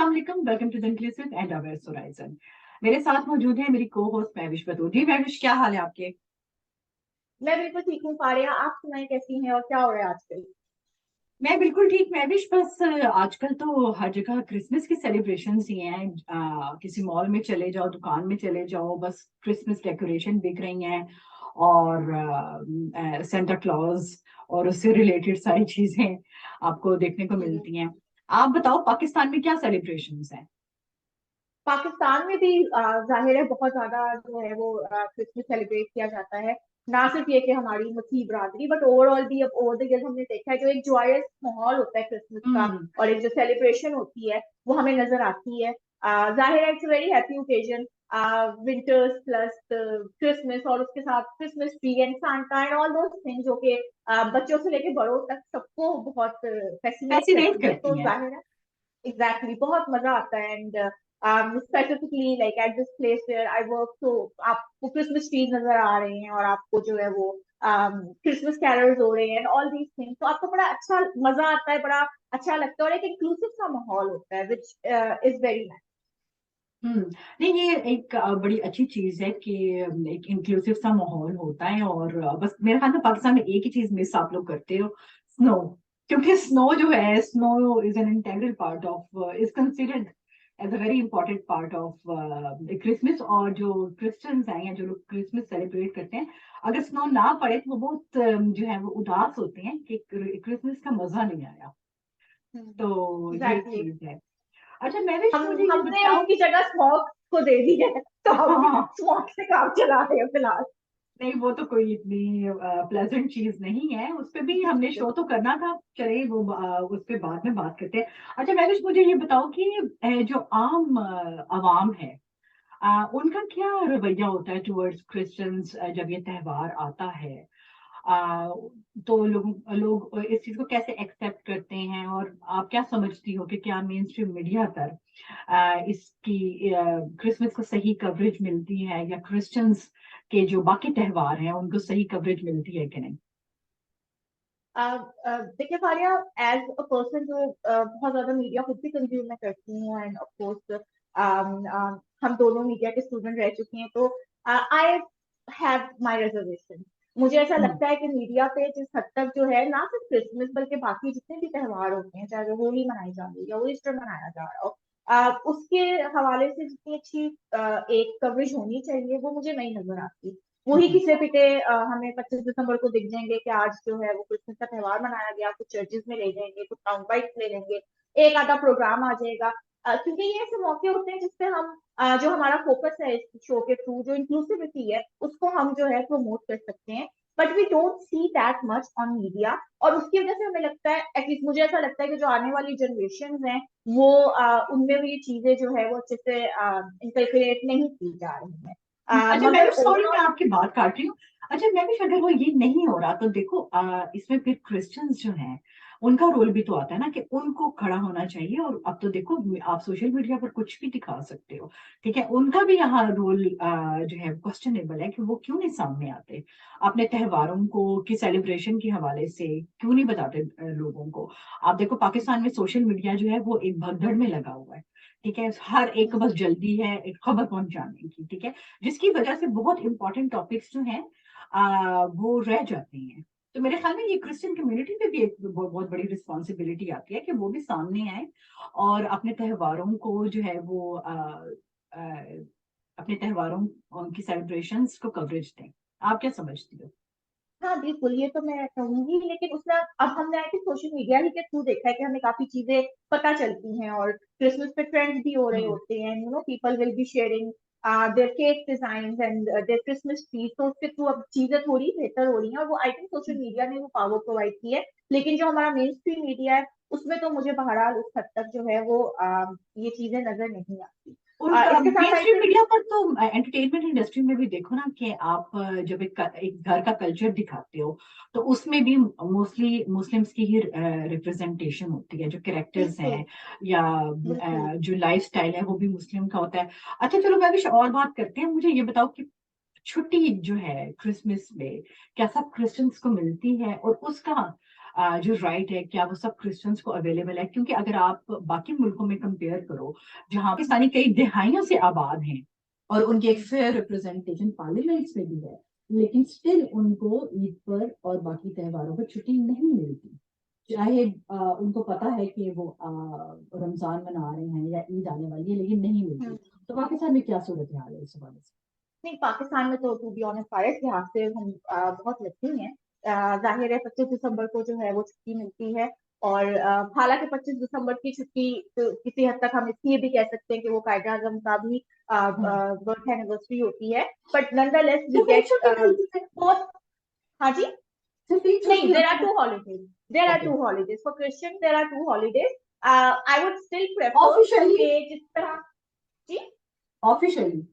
अस्सलाम वालेकुम, welcome to the inclusive and awares horizon. मेरे साथ मौजूद है मेरी को होस्ट महविश बतूर। जी महविश, क्या हाल है आपके? मैं बिल्कुल ठीक हूँ फारिया। आप सुनाए कैसी हैं और क्या हो रहा है आजकल। मैं बिल्कुल ठीक महविश। बस आजकल तो हर जगह क्रिसमस की सेलिब्रेशंस ही हैं। किसी मॉल में चले जाओ, दुकान में चले जाओ, बस क्रिसमस डेकोरेशन बिक रही हैं और सेंटा क्लॉज और उससे रिलेटेड सारी चीजें आपको देखने को जी। मिलती हैं। आप बताओ, पाकिस्तान में क्या सेलिब्रेशंस हैं? पाकिस्तान में भी जाहिर है बहुत ज्यादा जो है वो क्रिसमस सेलिब्रेट किया जाता है। ना सिर्फ ये कि हमारी मसीह बरादरी बट ओवरऑल भी अब ओवर द ईयर्स हमने देखा है जो एक जॉयस माहौल होता है क्रिसमस का हम्म। और एक जो सेलिब्रेशन होती है वो हमें नजर आती है। जाहिर है it's very happy occasion. Winters plus Christmas और उसके साथ Christmas tree and Santa and all those thing जो कि बच्चों से लेके बड़ों तक सबको बहुत फैसिनेट फैसिनेट करती है। तो करती हैं। जाहिर है एग्जैक्टली बहुत मजा आता है। And specifically like at this place where I work, तो आपको क्रिसमस ट्रीज नजर आ रहे हैं और आपको जो है वो क्रिसमस कैरल्स हो रहे हैं ऑल दीज थिंग्स, तो आपको बड़ा अच्छा मजा आता है, बड़ा अच्छा लगता है और एक इंक्लूसिव सा माहौल होता है विच इज वेरी नाइस। हम्म। नहीं, ये एक बड़ी अच्छी चीज है कि एक इंक्लूसिव सा माहौल होता है। और बस मेरे ख्याल में पाकिस्तान में एक ही चीज मिस आप लोग करते हो, स्नो। क्योंकि स्नो जो है, snow is an integral part of, is considered as a very important part of Christmas. और जो क्रिश्चियंस हैं या जो लोग क्रिसमस सेलिब्रेट करते हैं, अगर स्नो ना पड़े तो वो बहुत जो है वो उदास होते हैं कि क्रिसमस का मजा नहीं आया। तो ये एग्जैक्टली। चीज है। अच्छा महविश, हम मुझे ये हमने बताओ। उसकी जगह स्मोक को दे दी है तो हम हाँ। स्मोक से काम चला रहे हैं फिलहाल। नहीं, वो तो कोई इतनी प्लेजेंट चीज नहीं है, उस पे भी हमने शो तो करना था। चलिए वो उस पे बाद में बात करते हैं। अच्छा महविश, मुझे ये बताओ कि जो आम अवाम है, उनका क्या रवैया होता है टुवर्ड्स क्रिश्चियंस जब ये त्योहार आता है? आ, तो लोग लोग इस चीज को कैसे एक्सेप्ट करते हैं? और आप क्या समझती हो कि क्या मेन स्ट्रीम मीडिया पर इसकी क्रिसमस को सही कवरेज मिलती है, या क्रिश्चियंस के जो बाकी त्योहार हैं उनको सही कवरेज मिलती है कि नहीं? देखिए फारिया, एज अ पर्सन जो बहुत ज्यादा मीडिया खुद भी कंज्यूम में करती हूँ एंड ऑफ कोर्स हम दोनों मीडिया के स्टूडेंट रह चुके हैं, तो आई हैव माय रिजर्वेशन। मुझे ऐसा हम्म। लगता है कि मीडिया पे जिस हद तक जो है ना सिर्फ क्रिसमस बल्कि बाकी जितने भी त्योहार होते हैं, चाहे वो होली मनाई जा रही है या वो ईस्टर मनाया जा रहा हो, उसके हवाले से जितनी अच्छी एक कवरेज होनी चाहिए वो मुझे नहीं नजर आती। वही हम्म। किसे पिटे हमें 25 दिसंबर को दिख जाएंगे कि आज जो है वो क्रिसमस का त्योहार मनाया गया, कुछ चर्चेज में ले जाएंगे, कुछ साउंड बाइट्स ले लेंगे, एक आधा प्रोग्राम आ जाएगा। क्योंकि ये ऐसे मौके होते हैं जिसपे हम जो हमारा फोकस है इस शो के थ्रू, जो इंक्लूसिविटी है उसको हम जो है प्रमोट कर सकते हैं। But we don't see that much on media, और उसकी वजह से हमें लगता है, एटलीस्ट मुझे ऐसा लगता है कि जो आने वाली जनरेशन है वो उनमें भी ये चीजें जो है वो अच्छे से इंकलकेट नहीं की जा रही है। अच्छा मैं भी, मगर सॉरी मैं ओवरऑल आपकी बात काट रही हूँ। अच्छा मैं भी, अगर वो ये नहीं हो रहा तो देखो, इसमें फिर क्रिश्चियंस जो हैं उनका रोल भी तो आता है ना, कि उनको खड़ा होना चाहिए। और अब तो देखो, आप सोशल मीडिया पर कुछ भी दिखा सकते हो, ठीक है? उनका भी यहाँ रोल जो है क्वेश्चनेबल है कि वो क्यों नहीं सामने आते अपने त्योहारों को की सेलिब्रेशन के हवाले से, क्यों नहीं बताते लोगों को। आप देखो, पाकिस्तान में सोशल मीडिया जो है वो एक भगदड़ में लगा हुआ है, ठीक है? हर एक को बस जल्दी है एक खबर पहुंचाने की, ठीक है? जिसकी वजह से बहुत इंपॉर्टेंट टॉपिक्स जो हैं वो रह जाते हैं। तो मेरे ख्याल में ये क्रिश्चियन कम्युनिटी पे भी एक बहुत बड़ी रिस्पॉन्सिबिलिटी आती है कि वो भी सामने आए और अपने त्योहारों को जो है वो अपने त्योहारों उनकी सेलिब्रेशंस को कवरेज दें। आप क्या समझती हो? हाँ बिल्कुल, ये तो मैं कहूंगी, लेकिन उसमें अब हमने आई थिंक सोशल मीडिया ही के थ्रू देखा है कि हमें काफी चीजें पता चलती हैं और क्रिसमस पे ट्रेंड्स भी हो रहे हम्म। होते हैं, people will be sharing their cake design and their Christmas tree, तो उसके थ्रू अब चीजें थोड़ी बेहतर हो रही हैं और वो आई थिंक सोशल मीडिया ने वो पावर प्रोवाइड की है। लेकिन जो हमारा मेन स्ट्रीम मीडिया है उसमें तो मुझे बहरहाल उस हद तक जो है वो ये चीजें नजर नहीं आती। उनका इसके साथ main I stream think media पर तो एंटरटेनमेंट इंडस्ट्री में भी देखो ना, कि आप जब एक घर का कल्चर दिखाते हो तो उसमें भी मोस्टली मुस्लिम्स की ही रिप्रेजेंटेशन होती है, जो कैरेक्टर्स बिल्कुल हैं या बिल्कुल। जो लाइफ स्टाइल है वो भी मुस्लिम का होता है। अच्छा चलो मैं भी और बात करते हैं। मुझे ये बताओ कि छुट्टी जो है क्रिसमस में क्या सब क्रिश्चियंस को मिलती है? और उसका जो राइट है, क्या वो सब क्रिश्चियंस को अवेलेबल है? क्योंकि अगर आप बाकी मुल्कों में कंपेयर करो, जहाँ पाकिस्तानी कई दहाइयों से आबाद हैं और उनकी एक फेयर रिप्रेजेंटेशन पार्लियामेंट्स में भी है, लेकिन स्टिल उनको ईद पर और बाकी त्योहारों पर छुट्टी नहीं मिलती। चाहे उनको पता है कि वो रमजान मना रहे हैं या ईद आने वाली है, लेकिन नहीं मिलती। तो पाकिस्तान में क्या सूरत हाल है इस हवाले से? नहीं, पाकिस्तान में तो टू बी ऑनेस्ट भारत के लिहाज से हम बहुत लकी हैं। जाहिर है 25 दिसंबर को जो है वो छुट्टी मिलती है। और हालांकि 25 दिसंबर की छुट्टी तो किसी हद तक हम इसलिए भी कह सकते हैं कि वो कायदे आजम का भी बर्थ एनिवर्सरी होती है। बट नंदरलेस वी सिर्फ एक गेट छुट्टी मिलती है? बहुत। हाँ जी। सिर्फ एक नहीं, छुट्टी देर आर होती है? Two holidays. There are okay. Two holidays for Christian, there are two holidays. I would still prefer officially? कि जिस तरह। जी। ऑफिशियली?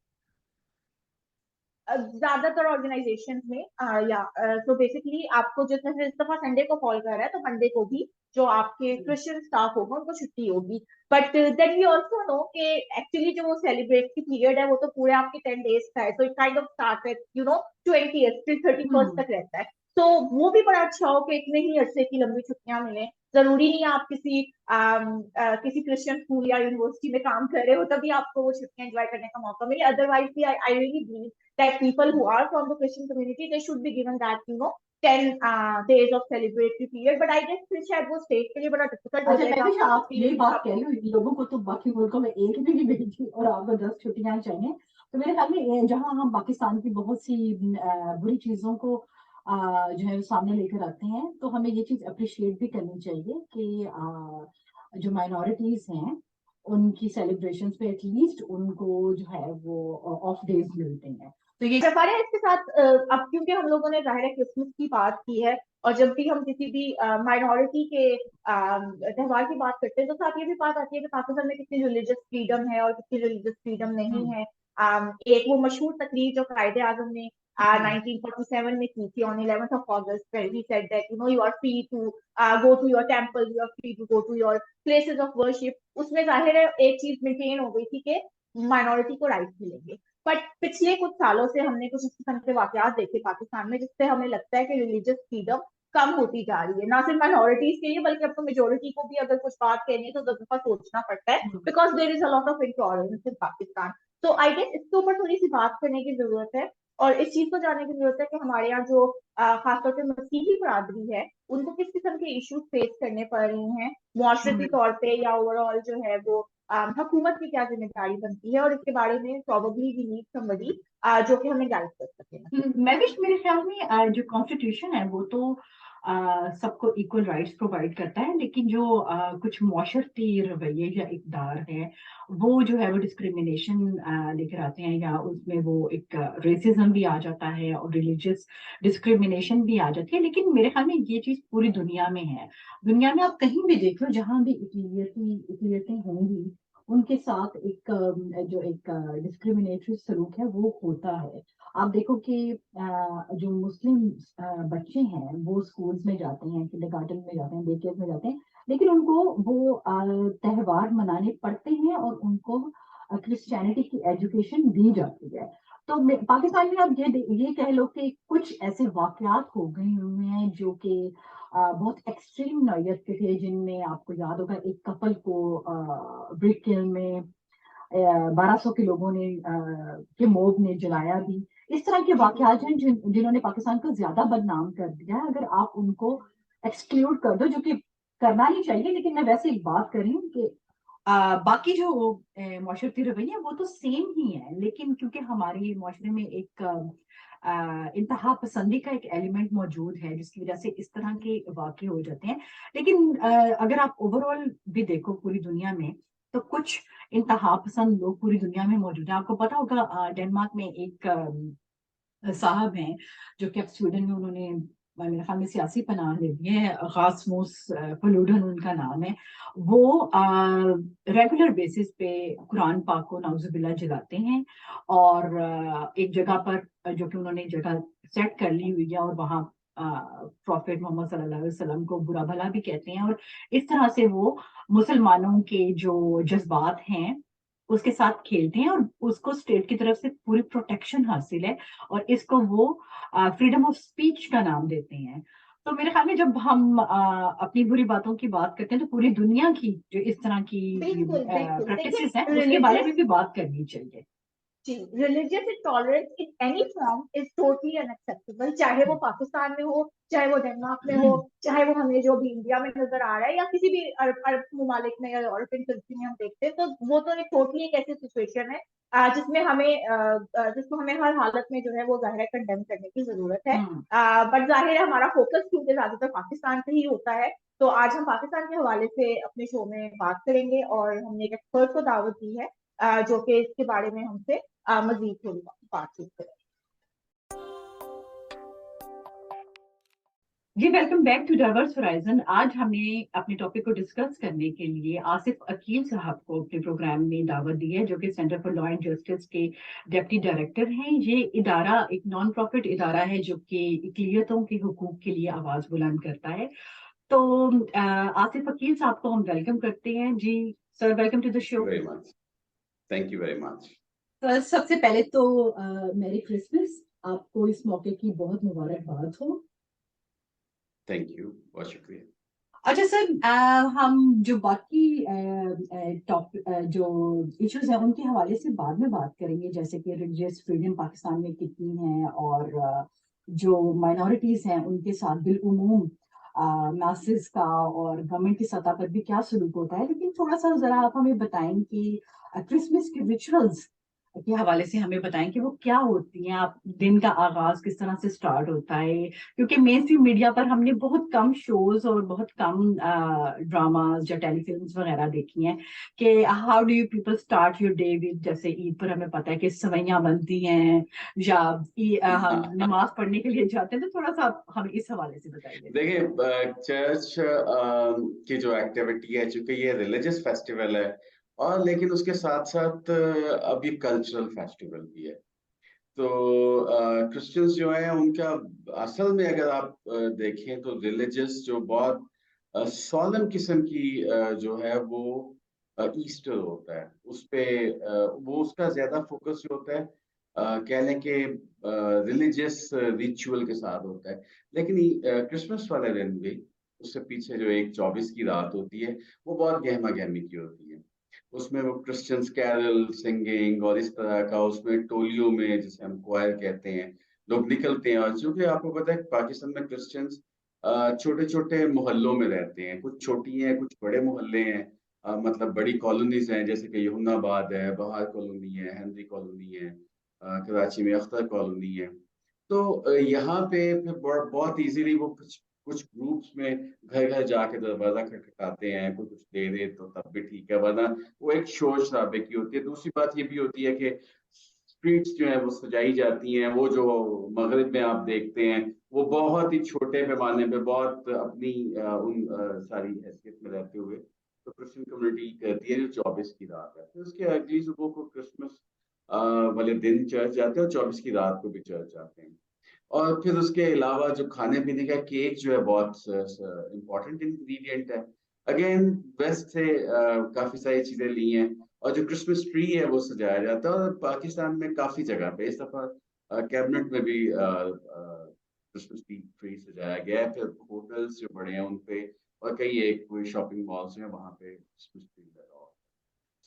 ज्यादातर ऑर्गेनाइजेशन में या तो बेसिकली आपको जैसे इस दफा संडे को फॉल कर रहा है तो मंडे को भी जो आपके क्रिश्चियन स्टाफ होगा उनको छुट्टी होगी। But then we also know कि एक्चुअली जो वो सेलिब्रेट की पीरियड है वो तो पूरे आपके 10 डेज का है। So it kind of start 20th till 31st हम्म। तक रहता है। तो वो भी बड़ा अच्छा हो कि इतने ही अरसे की लंबी छुट्टियां मिले। जरूरी नहीं है आप किसी क्रिश्चियन स्कूल या यूनिवर्सिटी में काम कर रहे हो तभी आपको वो छुट्टियां एंजॉय करने का मौका मिले। अदरवाइज भी I really believe that people who are from the Christian community, they should be given that 10 days of celebratory period. But I guess फिर शायद वो स्टेट के लिए बड़ा डिफिकल्ट हो अच्छा, मैं जाएगा भी आप ये कि बात सब। कह रही हूँ, इन लोगों को तो बाकी मुल्कों में एक भी नहीं मिलती और आपको 10 छुट्टियां चाहिए। तो मेरे ख्याल में जहाँ हम पाकिस्तान की बहुत सी बुरी चीजों को जो है सामने लेकर आते हैं, तो हमें ये चीज अप्रिशिएट भी करनी चाहिए कि जो माइनॉरिटीज हैं उनकी सेलिब्रेशंस पे एटलीस्ट उनको जो है वो ऑफ डेज मिलते हैं। तो ये सफारी इसके साथ अब क्योंकि हम लोगों ने जाहिर है क्रिसमस की बात की है और जब भी हम किसी भी माइनॉरिटी के त्योहार की बात करते हैं तो साथ ये भी बात आती है कि पाकिस्तान में कितनी रिलीजियस फ्रीडम है और कितनी रिलीजियस फ्रीडम नहीं है। एक वो मशहूर तकरीर जो कायदे आजम ने 1947 में की थी on 11th of August, where he said that you are free to go to your temple, you are free to go to your places of worship। उसमें जाहिर है एक चीज मेंटेन हो गई थी कि माइनॉरिटी को राइट मिलेंगे। बट पिछले कुछ सालों से हमने कुछ इस किस्म के वाकयात देखे पाकिस्तान में जिससे हमें लगता है कि रिलीजियस फ्रीडम कम होती जा रही है, ना सिर्फ माइनॉरिटीज के लिए बल्कि अब तो मेजोरिटी को भी अगर कुछ बात कहनी है तो 10 दफा सोचना पड़ता है because there is a lot of intolerance in Pakistan. तो आई गेस इसके ऊपर थोड़ी सी बात करने की जरूरत है और इस चीज को जानने की जरूरत है कि हमारे यहाँ जो खासतौर पर मसीही बरादरी है उनको किस किस्म के इश्यूज फेस करने पड़ रहे हैं मुआशरती तौर पे या ओवरऑल जो है वो हुकूमत की क्या जिम्मेदारी बनती है और इसके बारे में प्रोबेबली वी नीड समबडी जो कि हमें गाइड कर सके। मैं भी मेरे ख्याल में जो कॉन्स्टिट्यूशन है वो तो सबको इक्वल राइट्स प्रोवाइड करता है, लेकिन जो कुछ माशरती रवैये या इकदार है वो जो है वो डिस्क्रिमिनेशन लेकर आते हैं, या उसमें वो एक रेसिज्म भी आ जाता है और रिलीजियस डिस्क्रिमिनेशन भी आ जाती है। लेकिन मेरे ख्याल में ये चीज पूरी दुनिया में है। दुनिया में आप कहीं भी देख लो, जहां भी इकलियतें होंगी उनके साथ एक जो एक डिस्क्रिमिनेटरी सलूक है वो होता है। आप देखो कि जो मुस्लिम बच्चे हैं वो स्कूल्स में जाते हैं, किंडरगार्टन में जाते हैं, डे केयर में जाते हैं, लेकिन उनको वो त्योहार मनाने पड़ते हैं और उनको क्रिश्चियनिटी की एजुकेशन दी जाती है। तो पाकिस्तान में आप ये कह लो कि कुछ ऐसे वाकयात हो गए हुए हैं जो कि बहुत एक्सट्रीम नौयत के थे, जिनमें आपको याद होगा एक कपल को ब्रिक किल में 1200 के लोगों ने के मोब ने जलाया भी। इस तरह के वाकयात हैं जिन्होंने पाकिस्तान को ज्यादा बदनाम कर दिया है। अगर आप उनको एक्सक्लूड कर दो, जो कि करना नहीं चाहिए, लेकिन मैं वैसे एक बात कर रही हूँ कि बाकी जो माशरती रवैया वो तो सेम ही है, लेकिन क्योंकि हमारे माशरे में एक इंतहा पसंदी का एक एलिमेंट मौजूद है जिसकी वजह से इस तरह के वाकये हो जाते हैं। लेकिन अगर आप ओवरऑल भी देखो पूरी दुनिया में, तो कुछ इंतहा पसंद लोग पूरी दुनिया में मौजूद हैं। आपको पता होगा डेनमार्क में एक साहब हैं जो कि अब स्वीडन में उन्होंने मेरे ख्याल में सियासी पनाह ले ली है, खासमूस फलूडन उनका नाम है। वो रेगुलर बेसिस पे कुरान पाक को नाउजुबिल्ला जलाते हैं और एक जगह पर जो कि उन्होंने जगह सेट कर ली हुई है और वहाँ प्रॉफिट मोहम्मद सल्लल्लाहु अलैहि वसल्लम को बुरा भला भी कहते हैं, और इस तरह से वो मुसलमानों के जो जज्बात हैं उसके साथ खेलते हैं, और उसको स्टेट की तरफ से पूरी प्रोटेक्शन हासिल है और इसको वो फ्रीडम ऑफ स्पीच का नाम देते हैं। तो मेरे ख्याल में जब हम अपनी बुरी बातों की बात करते हैं तो पूरी दुनिया की जो इस तरह की बिल्कुल बिल्कुल, प्रैक्टिसेस हैं देखिए उसके बारे रिलीजियस, में भी बात करनी चाहिए। जी, religious intolerance in any form is totally unacceptable, चाहे वो पाकिस्तान में हो, चाहे वो डेनमार्क में हो, चाहे वो हमें जो भी इंडिया में नजर आ रहा है, या किसी भी अरब अरब ममालिक में या यूरोपियन कंट्री में हम देखते हैं, तो वो तो एक टोटली एक ऐसी सिचुएशन है जिसमें जिसको हमें हर हालत में जो है वो जाहिर है कंडेम करने की जरूरत है। हम्म। बट जाहिर है हमारा फोकस क्योंकि ज्यादातर पाकिस्तान पे ही होता है, तो आज हम पाकिस्तान के हवाले से अपने शो में बात करेंगे, और हमने एक एक्सपर्ट को दावत दी है जो कि इसके बारे में हमसे मजीद थोड़ी बातचीत करें। जी, welcome back to diverse horizon. आज हमने अपने टॉपिक को डिस्कस करने के लिए आसिफ अकील साहब को अपने प्रोग्राम में दावत दी है, जो कि centre for law and justice के डिप्टी डायरेक्टर हैं। ये इदारा एक नॉन प्रॉफिट इदारा है जो कि इकलियतों के हुकूक के लिए आवाज बुलंद करता है। तो आसिफ अकील साहब को हम वेलकम करते हैं। जी sir, welcome to the show. Very much, thank you very much. Sir, सबसे पहले तो मैरी क्रिसमस, आपको इस मौके की बहुत मुबारकबाद हो। थैंक यू, बहुत शुक्रिया। अच्छा सर, हम जो बाकी टॉप जो इश्यूज हैं उनके हवाले से बाद में बात करेंगे, जैसे कि रिलीजियस फ्रीडम पाकिस्तान में कितनी है, और जो माइनॉरिटीज हैं उनके साथ बिलउमूम मैसेज का और गवर्नमेंट की सतह पर भी क्या सलूक होता है। लेकिन थोड़ा सा जरा आप हमें बताएं कि क्रिसमस के रिचुअल्स के हवाले से हमें बताएं कि वो क्या होती हैं। आप दिन का आगाज किस तरह से स्टार्ट होता है, क्योंकि मेन स्ट्रीम मीडिया पर हमने बहुत कम शोज और बहुत कम ड्रामाज या टेलीफिल्म्स वगैरह देखी हैं कि how do you people start your day with. जैसे ईद पर हमें पता है कि सवैयां बनती हैं, या हम नमाज पढ़ने के लिए जाते हैं। तो थोड़ा सा आप हमें इस हवाले से बताइए। देखिए, चर्च की जो एक्टिविटी है, चूंकि ये रिलीजियस फेस्टिवल है, और लेकिन उसके साथ साथ अब ये कल्चरल फेस्टिवल भी है। तो क्रिश्चियंस जो है उनका असल में अगर आप देखें तो रिलीजियस जो बहुत सॉलम किस्म की जो है वो ईस्टर होता है। उस पे वो उसका ज्यादा फोकस जो होता है कह लें कि रिलीजियस रिचुअल के साथ होता है। लेकिन क्रिसमस वाले दिन भी उससे पीछे जो एक 24 की रात होती है वो बहुत गहमा गहमी की होती है। उसमें वो क्रिश्चियंस कैरल सिंगिंग और इस तरह का, उसमें टोलियों में जिसे हम क्वायर कहते हैं, लोग निकलते हैं। और चूंकि आपको पता है पाकिस्तान में क्रिश्चियंस छोटे छोटे मोहल्लों में रहते हैं, कुछ छोटी हैं कुछ बड़े मोहल्ले हैं। मतलब बड़ी कॉलोनीज हैं, जैसे कि यमुनाबाद है, बहार कॉलोनी है, हेनरी कॉलोनी है, कराची में अख्तर कॉलोनी है। तो यहाँ पे फिर बहुत इजीली वो कुछ कुछ ग्रुप्स में घर घर जाके दरवाजा खटखटाते हैं, कोई कुछ दे दे तो तब भी ठीक है, वरना वो एक शोर शराबे की होती है। दूसरी बात ये भी होती है कि स्ट्रीट्स जो है वो सजाई जाती हैं। वो जो मगरिब में आप देखते हैं वो बहुत ही छोटे पैमाने पे, बहुत अपनी सारी हैसियत में रहते हुए तो क्रिश्चियन कम्युनिटी करती है जो 24 की रात है। फिर उसके अगली सुबह को क्रिसमस वाले दिन चर्च जाते हैं, और 24 की रात को भी चर्च जाते हैं। और फिर उसके अलावा जो खाने पीने का केक जो है बहुत इम्पोर्टेंट इंग्रेडिएंट है। अगेन वेस्ट से काफी सारी चीजें ली हैं। और जो क्रिसमस ट्री है वो सजाया जाता है, और पाकिस्तान में काफी जगह पे इस दफा कैबिनेट में भी क्रिसमस ट्री सजाया गया है। फिर होटल्स जो बड़े हैं उन पे, और कई एक कोई शॉपिंग मॉल्स हैं वहां पे क्रिसमस ट्री लगा हुआ है।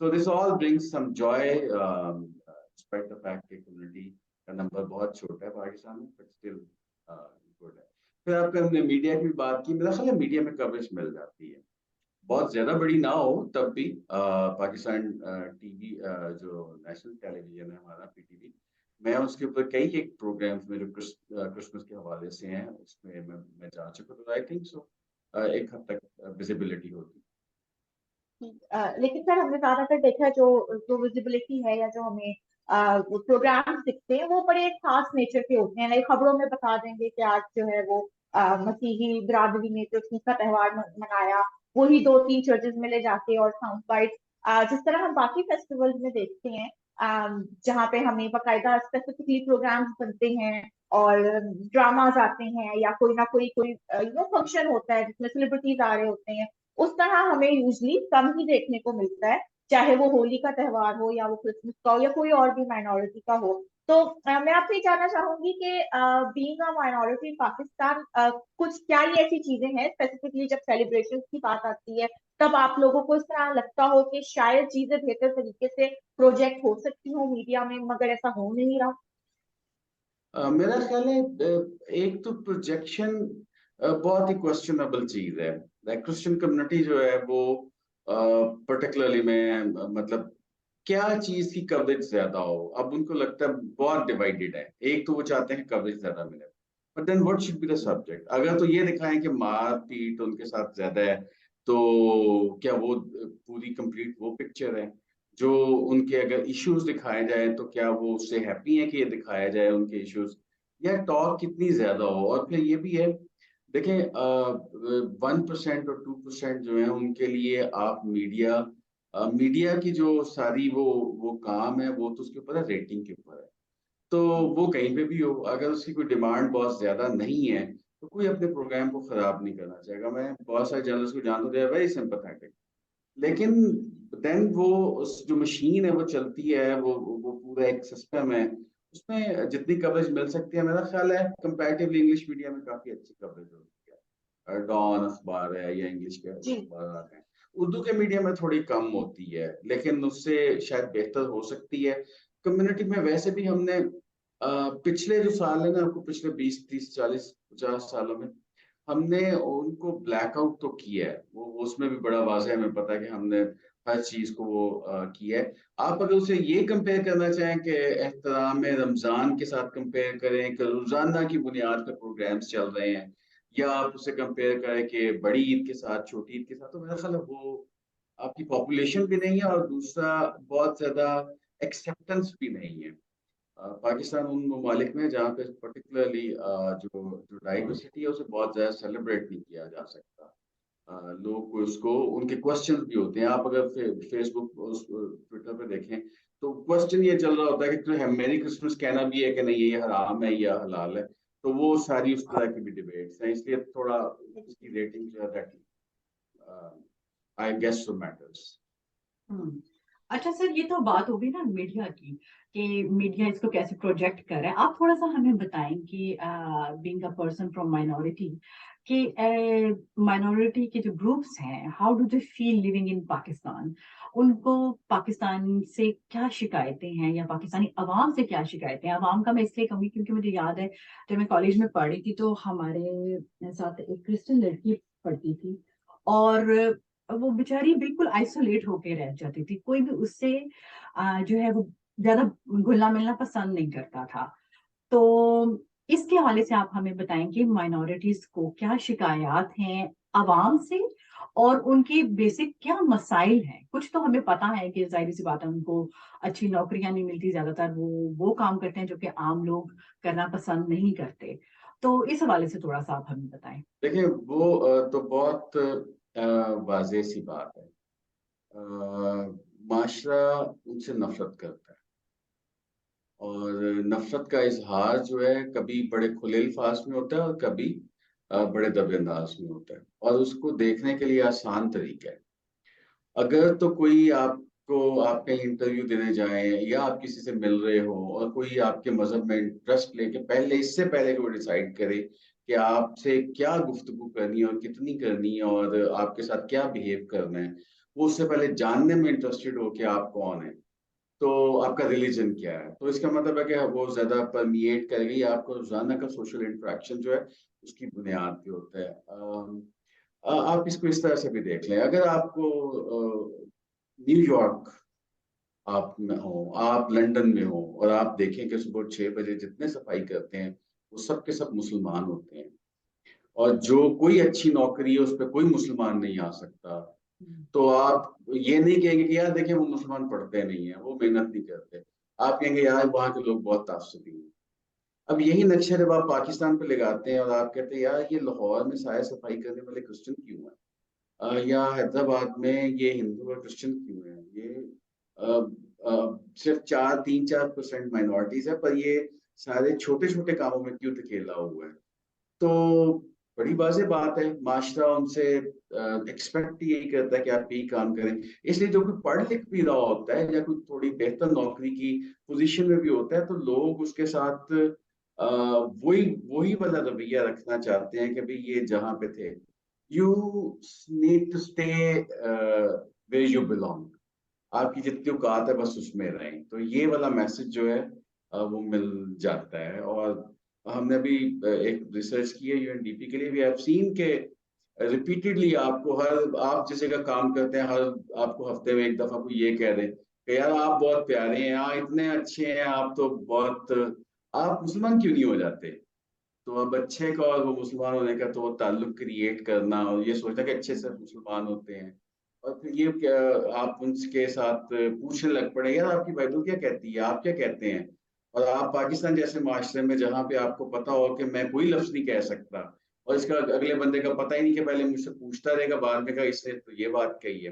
So this all brings some joy, despite the fact कि कम्युनिटी का नंबर बहुत छोटा है पाकिस्तान में, but still गुड है। फिर आपने हमने मीडिया की बात की, मेरा ख्याल है मीडिया में कवरेज मिल जाती है, बहुत ज्यादा बड़ी ना हो तब भी। पाकिस्तान टीवी जो नेशनल टेलीविजन है हमारा पीटीवी, मैं उसके ऊपर कई एक प्रोग्राम्स में जो क्रिसमस के हवाले से हैं उसमें मैं जा चुका, तो आई थिंक सो एक हद तक विजिबिलिटी होती है। लेकिन सर हमने ज्यादातर देखा है जो जो विजिबिलिटी है या जो हमें प्रोग्राम्स दिखते हैं वो बड़े खास नेचर के होते हैं। लाइक खबरों में बता देंगे कि आज जो है वो मसीही बिरादरी ने क्रिसमस का त्योहार मनाया, वही दो तीन चर्चेज में ले जाके और साउंड बाइट, जिस तरह हम बाकी फेस्टिवल्स में देखते हैं जहाँ पे हमें बकायदा स्पेसिफिकली प्रोग्राम्स बनते हैं और ड्रामाज आते हैं, या कोई ना कोई कोई फंक्शन होता है जिसमें सेलिब्रिटीज आ रहे होते हैं, उस तरह हमें यूजली कम ही देखने को मिलता है। चाहे वो होली का त्योहार हो या वो क्रिसमस का हो या कोई और भी माइनॉरिटी का हो। तो मैं आपसे ये जानना चाहूंगी कि बीइंग अ माइनॉरिटी इन पाकिस्तान, कुछ क्या ही ऐसी चीजें हैं स्पेसिफिकली जब सेलिब्रेशन की बात आती है तब आप लोगों को इस तरह लगता हो कि शायद चीजें बेहतर तरीके से प्रोजेक्ट हो सकती हो मीडिया में, मगर ऐसा हो नहीं रहा? मेरा ख्याल है एक तो प्रोजेक्शन बहुत ही क्वेश्चनेबल चीज है। क्रिश्चियन कम्युनिटी जो है वो पर्टिकुलरली में मतलब क्या चीज की कवरेज ज्यादा हो, अब उनको लगता है बहुत डिवाइडेड है। एक तो वो चाहते हैं कवरेज ज्यादा मिले, but then what should be the subject. अगर तो ये दिखाएं कि मार पीट उनके साथ ज्यादा है, तो क्या वो पूरी कंप्लीट वो पिक्चर है? जो उनके अगर इश्यूज दिखाए जाए तो क्या वो उससे हैप्पी है कि ये दिखाया जाए उनके इश्यूज, या टॉक कितनी ज्यादा हो? और फिर ये भी है, देखें 1% और 2% जो है उनके लिए आप मीडिया की जो सारी वो काम है वो तो उसके ऊपर है, रेटिंग के ऊपर है। तो वो कहीं पे भी हो, अगर उसकी कोई डिमांड बहुत ज्यादा नहीं है तो कोई अपने प्रोग्राम को खराब नहीं करना चाहेगा। मैं बहुत सारे जर्नलिस्ट को जानता हूँ, दे आर वेरी सिंपैथेटिक, लेकिन देन वो उस जो मशीन है वो चलती है, वो पूरा एक सिस्टम है, उसमें जितनी कवरेज मिल सकती है मेरा ख्याल है कंपैरेटिवली इंग्लिश मीडिया में काफी अच्छी कवरेज होती है। डॉन अखबार है या इंग्लिश के जी। अखबार हैं, उर्दू के मीडिया में थोड़ी कम होती है, लेकिन उससे शायद बेहतर हो सकती है। कम्युनिटी में वैसे भी हमने पिछले जो साल है ना, आपको पिछले 20 30 40 50 सालों में हमने उनको ब्लैकआउट तो किया है, वो उसमें भी बड़ा वाज़ेह हमें पता है कि हमने हर चीज को वो किया है। आप अगर उसे ये कंपेयर करना चाहें कि एहतराम रमजान के साथ कंपेयर करें कि रोजाना की बुनियाद पर प्रोग्राम्स चल रहे हैं, या आप उसे कंपेयर करें कि बड़ी ईद के साथ छोटी ईद के साथ, तो मेरा ख्याल है वो आपकी पॉपुलेशन भी नहीं है, और दूसरा बहुत ज्यादा एक्सेप्टेंस भी नहीं है। पाकिस्तान उन ममालिक में जहाँ पे पर्टिकुलरली जो जो डाइवर्सिटी है उसे बहुत ज्यादा सेलिब्रेट नहीं किया जा सकता। लोग को उसको उनके क्वेश्चन भी होते हैं। आप अगर फेसबुक ट्विटर पे देखें तो क्वेश्चन ये चल रहा होता है कि तो मेरी क्रिसमस कहना भी है कि नहीं, ये हराम है या हलाल है। तो वो सारी उस तरह की भी डिबेट्स हैं, इसलिए थोड़ा उसकी रेटिंग जो है that I guess so matters. Hmm. अच्छा सर, ये तो बात होगी ना मीडिया की, कि मीडिया इसको कैसे प्रोजेक्ट कर रहा है। आप थोड़ा सा हमें बताएं कि being a person from minority, कि माइनॉरिटी के जो ग्रुप्स हैं, how do they feel living in Pakistan? उनको पाकिस्तान से क्या शिकायतें हैं, या पाकिस्तानी अवाम से क्या शिकायतें हैं? अवाम का मैं इसलिए कहूँगी क्योंकि मुझे याद है जब मैं कॉलेज में पढ़ी थी तो हमारे साथ एक क्रिश्चियन लड़की पढ़ती थी, और वो बेचारी बिल्कुल आइसोलेट होके रह जाती थी। कोई भी उससे जो है वो ज्यादा घुलना मिलना पसंद नहीं करता था। तो इसके हवाले से आप हमें बताएं कि माइनॉरिटीज को क्या शिकायत हैं अवाम से, और उनकी बेसिक क्या मसाइल हैं। कुछ तो हमें पता है कि जाहिर सी बात है उनको अच्छी नौकरियां नहीं मिलती, ज्यादातर वो काम करते हैं जो कि आम लोग करना पसंद नहीं करते। तो इस हवाले से थोड़ा सा आप हमें बताएं। देखिए वो तो बहुत वाज़ेह सी बात है। माशरा उनसे नफरत करता है, और नफरत का इजहार जो है कभी बड़े खुले अल्फाज में होता है और कभी बड़े दबे अंदाज में होता है, और उसको देखने के लिए आसान तरीका है। अगर तो कोई आपको आप कहीं इंटरव्यू देने जाएं या आप किसी से मिल रहे हो और कोई आपके मजहब में इंटरेस्ट लेके पहले, इससे पहले कि वो डिसाइड करे कि आपसे क्या गुफ्तगू करनी है और कितनी करनी है और आपके साथ क्या बिहेव करना है, वो उससे पहले जानने में इंटरेस्टेड हो कि आप कौन है, तो आपका रिलीजन क्या है, तो इसका मतलब है कि वो ज्यादा परमिएट करेगी आपको। रोजाना का सोशल इंटरेक्शन जो है उसकी बुनियाद पे होता है। आप इसको इस तरह से भी देख लें, अगर आपको न्यूयॉर्क आप में हो, आप लंदन में हो, और आप देखें कि सुबह 6 बजे जितने सफाई करते हैं वो सब के सब मुसलमान होते हैं, और जो कोई अच्छी नौकरी है उस पर कोई मुसलमान नहीं आ सकता, तो आप ये नहीं कहेंगे कि यार देखिए वो मुसलमान पढ़ते नहीं है, वो मेहनत नहीं करते। आप कहेंगे यार वहाँ के लोग बहुत तासुबी हैं। अब यही नक्शा जब आप पाकिस्तान पे लगाते हैं और आप कहते हैं यार ये लाहौर में साया सफाई करने वाले क्रिश्चियन क्यों हैं, या हैदराबाद में ये हिंदू और क्रिश्चियन क्यों हैं, ये सिर्फ 3-4% माइनॉरिटीज है, पर ये सारे छोटे छोटे कामों में क्यों धकेला हुआ है? तो बड़ी वाज़ेह बात है, माशरा उनसे एक्सपेक्ट यही करता है कि आप यही काम करें। इसलिए जो कोई पढ़ लिख भी रहा होता है या कोई थोड़ी बेहतर नौकरी की पोज़ीशन में भी होता है, तो लोग उसके साथ वही वही वाला रवैया रखना चाहते हैं कि भई ये जहाँ पे थे। You need to stay where you belong. आपकी जितनी औकात है बस उसमें रहें। तो ये वाला मैसेज जो है वो मिल जाता है। और हमने अभी एक रिसर्च की है यूएनडीपी के लिए, वी हैव सीन के रिपीटेडली आपको हर आप जिस जगह काम करते हैं, हर आपको हफ्ते में एक दफा कोई ये कह दे कि यार आप बहुत प्यारे हैं, हाँ इतने अच्छे हैं आप, तो बहुत आप मुसलमान क्यों नहीं हो जाते। तो अब अच्छे का और वो मुसलमान होने का तो वो ताल्लुक क्रिएट करना और ये सोचना कि अच्छे से मुसलमान होते हैं, और फिर ये क्या आप उनके साथ पूछने लग पड़े यार आपकी बाइबल क्या कहती है, आप क्या कहते हैं। और आप पाकिस्तान जैसे माशरे में जहाँ पे आपको पता हो कि मैं कोई लफ्ज नहीं कह सकता, और इसका अगले बंदे का पता ही नहीं कि पहले मुझसे पूछता रहेगा बाद में कहा इसने तो ये बात कही है।